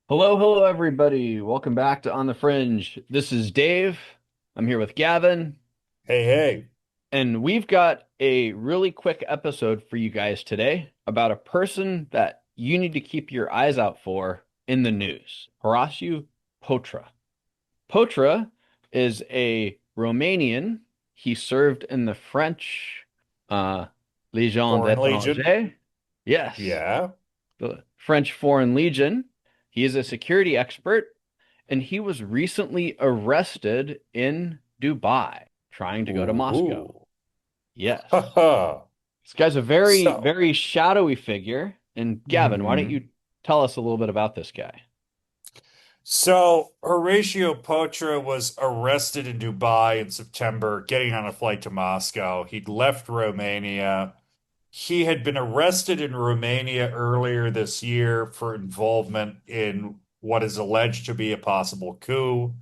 Hello, everybody. Welcome back to On the Fringe. This is Dave. I'm here with Gavin, Hey, hey. and we've got a really quick episode for you guys today about a person that you need to keep your eyes out for in the news. Horatiu Potra. Potra is a Romanian. He served in the French Légion Foreign Legion. d'Étranger. Yes, Yeah. the French Foreign Legion. He is a security expert, and he was recently arrested in Dubai trying to go to Moscow. Ooh. Yes. Ha ha. This guy's a very, So, very shadowy figure. And Gavin, why don't mhm. you tell us a little bit about this guy? So Horatio Potra was arrested in Dubai in September, getting on a flight to Moscow. He'd left Romania. He had been arrested in Romania earlier this year for involvement in what is alleged to be a possible coup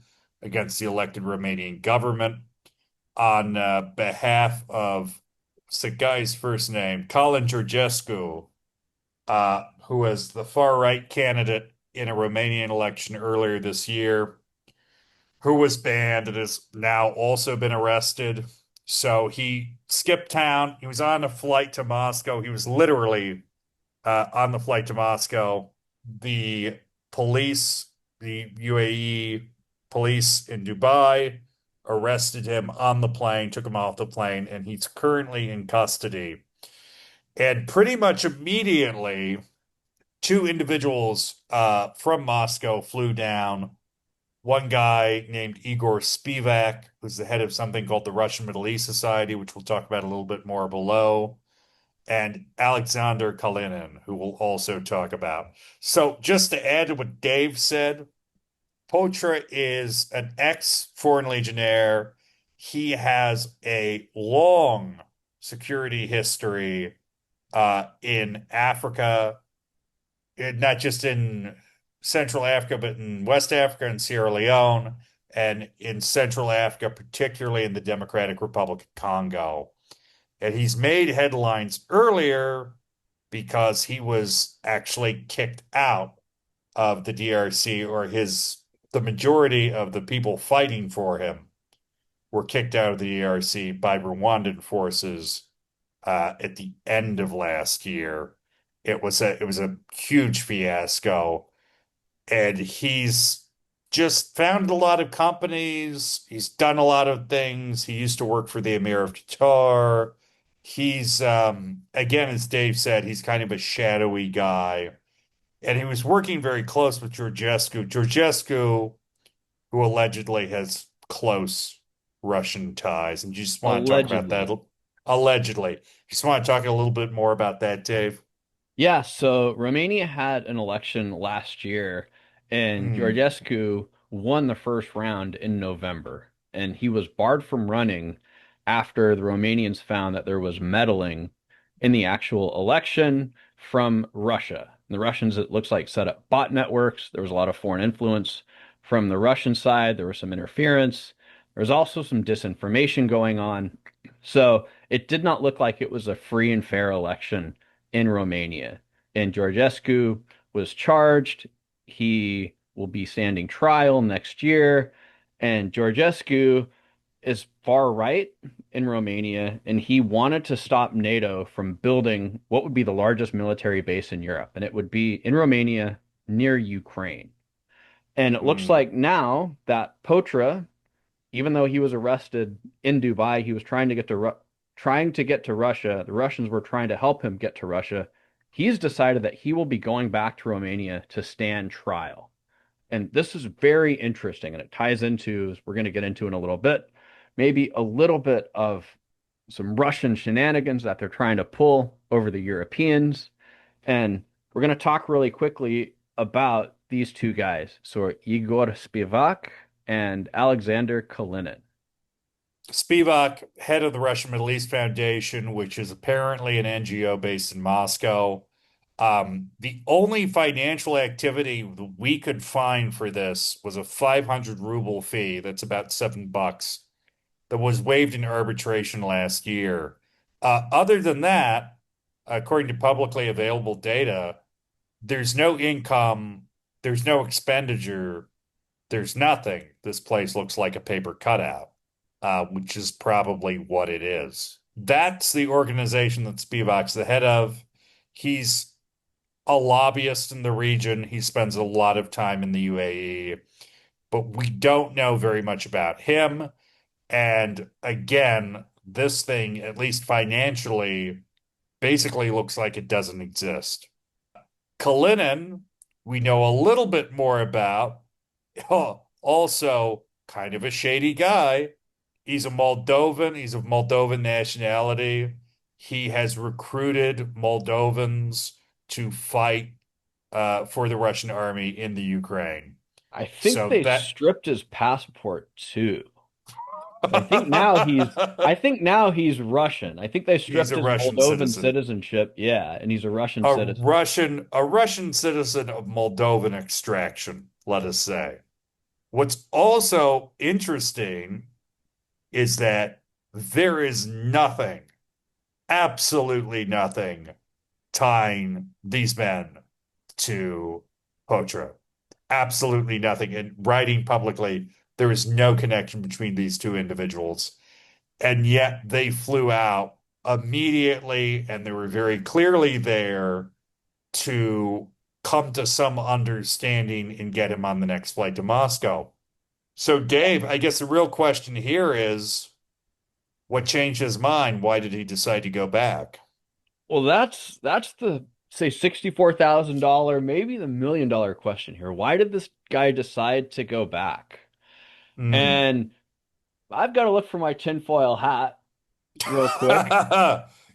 against the elected Romanian government on behalf of what's the guy's first name? Calin Georgescu, who was the far right candidate in a Romanian election earlier this year, who was banned and has now also been arrested. So he skipped town. He was on a flight to Moscow. He was literally on the flight to Moscow. The police, the UAE police in Dubai, arrested him on the plane, took him off the plane, and he's currently in custody. And pretty much immediately, two individuals from Moscow flew down. One guy named Igor Spivak, who's the head of something called the Russian Middle East Society, which we'll talk about a little bit more below, and Alexander Kalinin, who we'll also talk about. So, just to add to what Dave said, Potra is an ex-Foreign Legionnaire. He has a long security history in Africa, not just in Central Africa, but in West Africa and Sierra Leone, and in Central Africa, particularly in the Democratic Republic of Congo. And he's made headlines earlier because he was actually kicked out of the DRC, or the majority of the people fighting for him were kicked out of the DRC by Rwandan forces at the end of last year. It was a huge fiasco, and he's just founded a lot of companies. He's done a lot of things. He used to work for the Emir of Qatar. He's again, as Dave said, he's kind of a shadowy guy. And he was working very close with Georgescu. Georgescu, who allegedly has close Russian ties. And you just want to talk about that Allegedly. allegedly. Just want to talk a little bit more about that, Dave. Yeah, so Romania had an election last year, and Mm, Georgescu won the first round in November, and he was barred from running after the Romanians found that there was meddling in the actual election from Russia. And the Russians, it looks like, set up bot networks. There was a lot of foreign influence from the Russian side. There was some interference. There was also some disinformation going on. So it did not look like it was a free and fair election in Romania. And Georgescu was charged. He will be standing trial next year. And Georgescu is far right in Romania, and he wanted to stop NATO from building what would be the largest military base in Europe, and it would be in Romania near Ukraine. And it looks mm. like now that Potra, even though he was arrested in Dubai, he was trying to get to Russia. The Russians were trying to help him get to Russia. He's decided that he will be going back to Romania to stand trial. And this is very interesting, and it ties into, as we're going to get into in a little bit, maybe a little bit of some Russian shenanigans that they're trying to pull over the Europeans. And we're going to talk really quickly about these two guys. So Igor Spivak and Alexander Kalinin. Spivak, head of the Russian Middle East Foundation, which is apparently an NGO based in Moscow. The only financial activity we could find for this was a 500 ruble fee. That's about $7 that was waived in arbitration last year. Other than that, according to publicly available data, there's no income there's no expenditure, there's nothing. This place looks like a paper cutout, which is probably what it is. That's the organization that Spivak's the head of. He's a lobbyist in the region. He spends a lot of time in the UAE, but we don't know very much about him. And again, this thing, at least financially, basically looks like it doesn't exist. Kalinin, we know a little bit more about. Also, kind of a shady guy. He's a Moldovan. He's of Moldovan nationality. He has recruited Moldovans to fight for the Russian army in the Ukraine. I think So they that stripped his passport too. I think now he's Russian. I think they he's stripped a his Russian Moldovan citizen. citizenship. Yeah, and he's a Russian citizen. A Russian citizen of Moldovan extraction, let us say. What's also interesting is that there is nothing, absolutely nothing, tying these men to Potra. Absolutely nothing. And writing publicly, there is no connection between these two individuals. And yet they flew out immediately and they were very clearly there to come to some understanding and get him on the next flight to Moscow. So, Dave, I guess the real question here is what changed his mind? Why did he decide to go back? Well, that's the say $64,000, maybe the $1 million question here. Why did this guy decide to go back? Hmm. And I've got to look for my tinfoil hat real quick.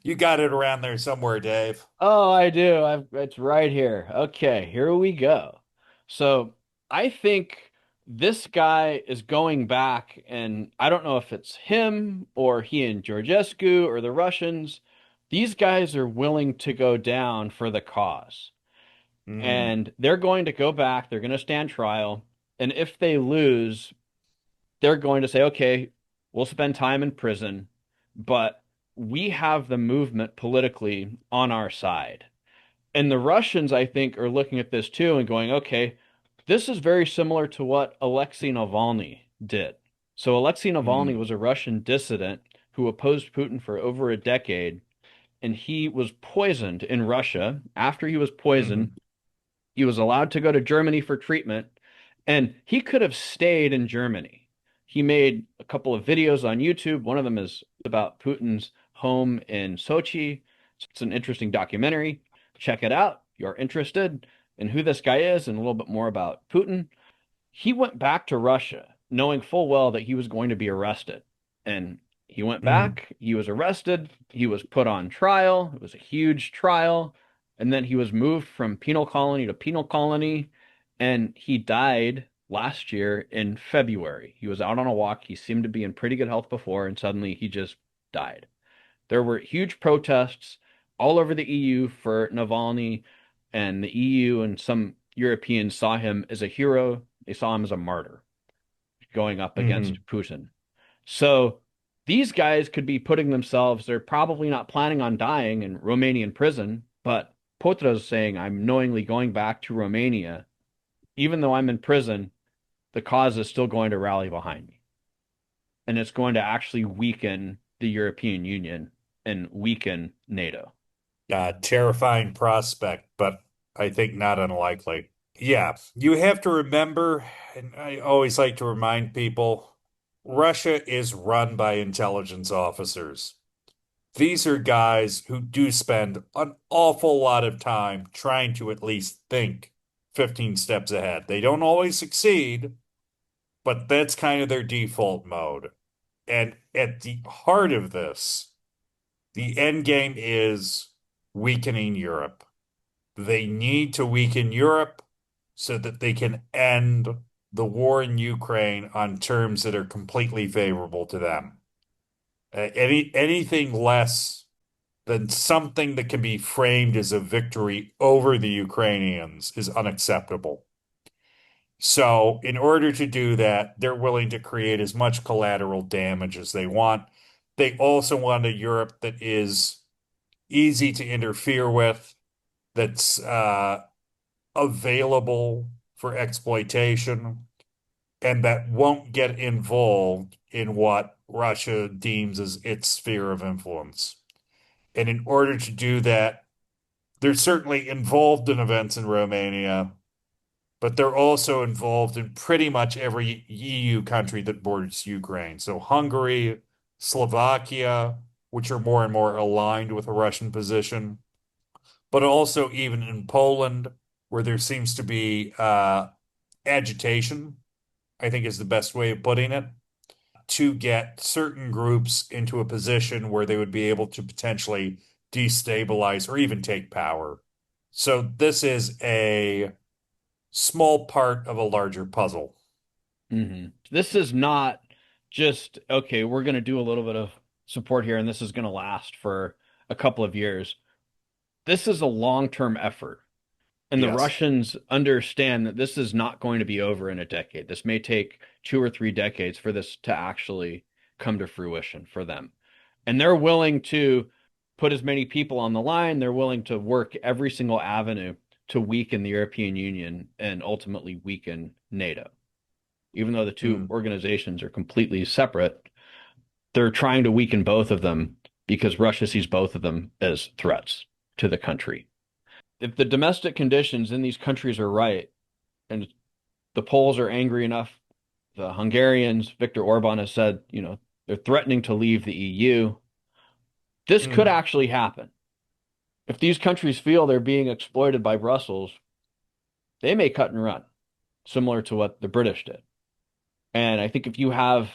You got it around there somewhere, Dave. Oh, I do. It's right here. Okay, here we go. So I think this guy is going back, and I don't know if it's him or he and Georgescu or the Russians. These guys are willing to go down for the cause. Hmm. And they're going to go back, they're going to stand trial. And if they lose, they're going to say, okay, we'll spend time in prison, but we have the movement politically on our side. And the Russians, I think, are looking at this too and going, okay, this is very similar to what Alexei Navalny did. So Alexei Navalny Hmm. was a Russian dissident who opposed Putin for over a decade, and he was poisoned in Russia. After he was poisoned, Hmm. he was allowed to go to Germany for treatment, and he could have stayed in Germany. He made a couple of videos on YouTube. One of them is about Putin's home in Sochi. It's an interesting documentary. Check it out. If you're interested in who this guy is and a little bit more about Putin. He went back to Russia knowing full well that he was going to be arrested. And he went Hmm. back, he was arrested, he was put on trial. It was a huge trial. And then he was moved from penal colony to penal colony. And he died last year in February. He was out on a walk. He seemed to be in pretty good health before, and suddenly he just died. There were huge protests all over the EU for Navalny, and the EU and some Europeans saw him as a hero. They saw him as a martyr going up Hmm. against Putin. So these guys could be putting themselves, they're probably not planning on dying in Romanian prison, but Potra's saying, I'm knowingly going back to Romania. Even though I'm in prison, the cause is still going to rally behind me. And it's going to actually weaken the European Union and weaken NATO. Terrifying prospect, but I think not unlikely. Yeah, you have to remember, and I always like to remind people, Russia is run by intelligence officers. These are guys who do spend an awful lot of time trying to at least think 15 steps ahead. They don't always succeed, but that's kind of their default mode. And at the heart of this, the end game is weakening Europe. They need to weaken Europe so that they can end the war in Ukraine on terms that are completely favorable to them. Anything less than something that can be framed as a victory over the Ukrainians is unacceptable. So, in order to do that, they're willing to create as much collateral damage as they want. They also want a Europe that is easy to interfere with, that's available for exploitation and that won't get involved in what Russia deems as its sphere of influence. And in order to do that, they're certainly involved in events in Romania, but they're also involved in pretty much every EU country that borders Ukraine. So Hungary, Slovakia, which are more and more aligned with a Russian position, but also even in Poland, where there seems to be agitation, I think is the best way of putting it, to get certain groups into a position where they would be able to potentially destabilize or even take power. So this is a small part of a larger puzzle. This is not just, okay, we're going to do a little bit of support here and this is going to last for a couple of years. This is a long-term effort. And the Yes. Russians understand that this is not going to be over in a decade. This may take 2 or 3 decades for this to actually come to fruition for them. And they're willing to put as many people on the line. They're willing to work every single avenue to weaken the European Union and ultimately weaken NATO. Even though the two Mm. organizations are completely separate, they're trying to weaken both of them because Russia sees both of them as threats to the country. If the domestic conditions in these countries are right, and the Poles are angry enough, the Hungarians, Viktor Orban has said, they're threatening to leave the EU. This could Mm. actually happen. If these countries feel they're being exploited by Brussels, they may cut and run, similar to what the British did. And I think if you have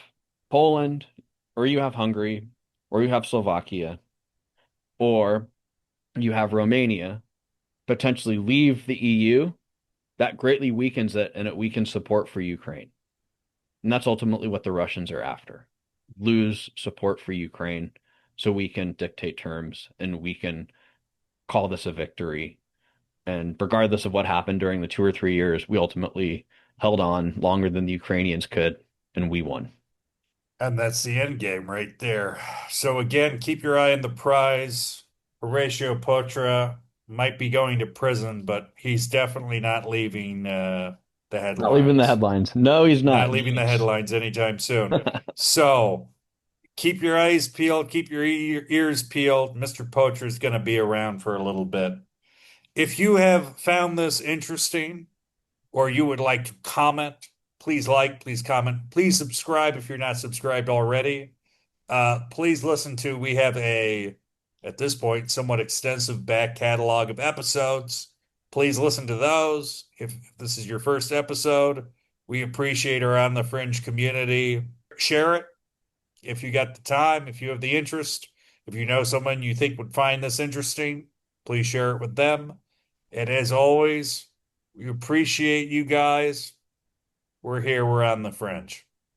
Poland, or you have Hungary, or you have Slovakia, or you have Romania potentially leave the EU, that greatly weakens it and it weakens support for Ukraine. And that's ultimately what the Russians are after. Lose support for Ukraine so we can dictate terms and we can call this a victory. And regardless of what happened during the 2 or 3 years, we ultimately held on longer than the Ukrainians could, and we won. And that's the end game right there. So again, keep your eye on the prize. Horatiu Potra might be going to prison, but he's definitely not leaving the Not leaving the headlines. headlines. No, he's Not not. leaving the He's headlines anytime soon. So keep your eyes peeled, keep your ears peeled. Mr. Poacher is going to be around for a little bit. If you have found this interesting or you would like to comment, please like, please comment, please subscribe if you're not subscribed already. Please listen to, we have at this point, somewhat extensive back catalog of episodes. Please listen to those. If this is your first episode, we appreciate our On the Fringe community. Share it if you got the time, if you have the interest, if you know someone you think would find this interesting, please share it with them. And as always, we appreciate you guys. We're here, we're on the Fringe.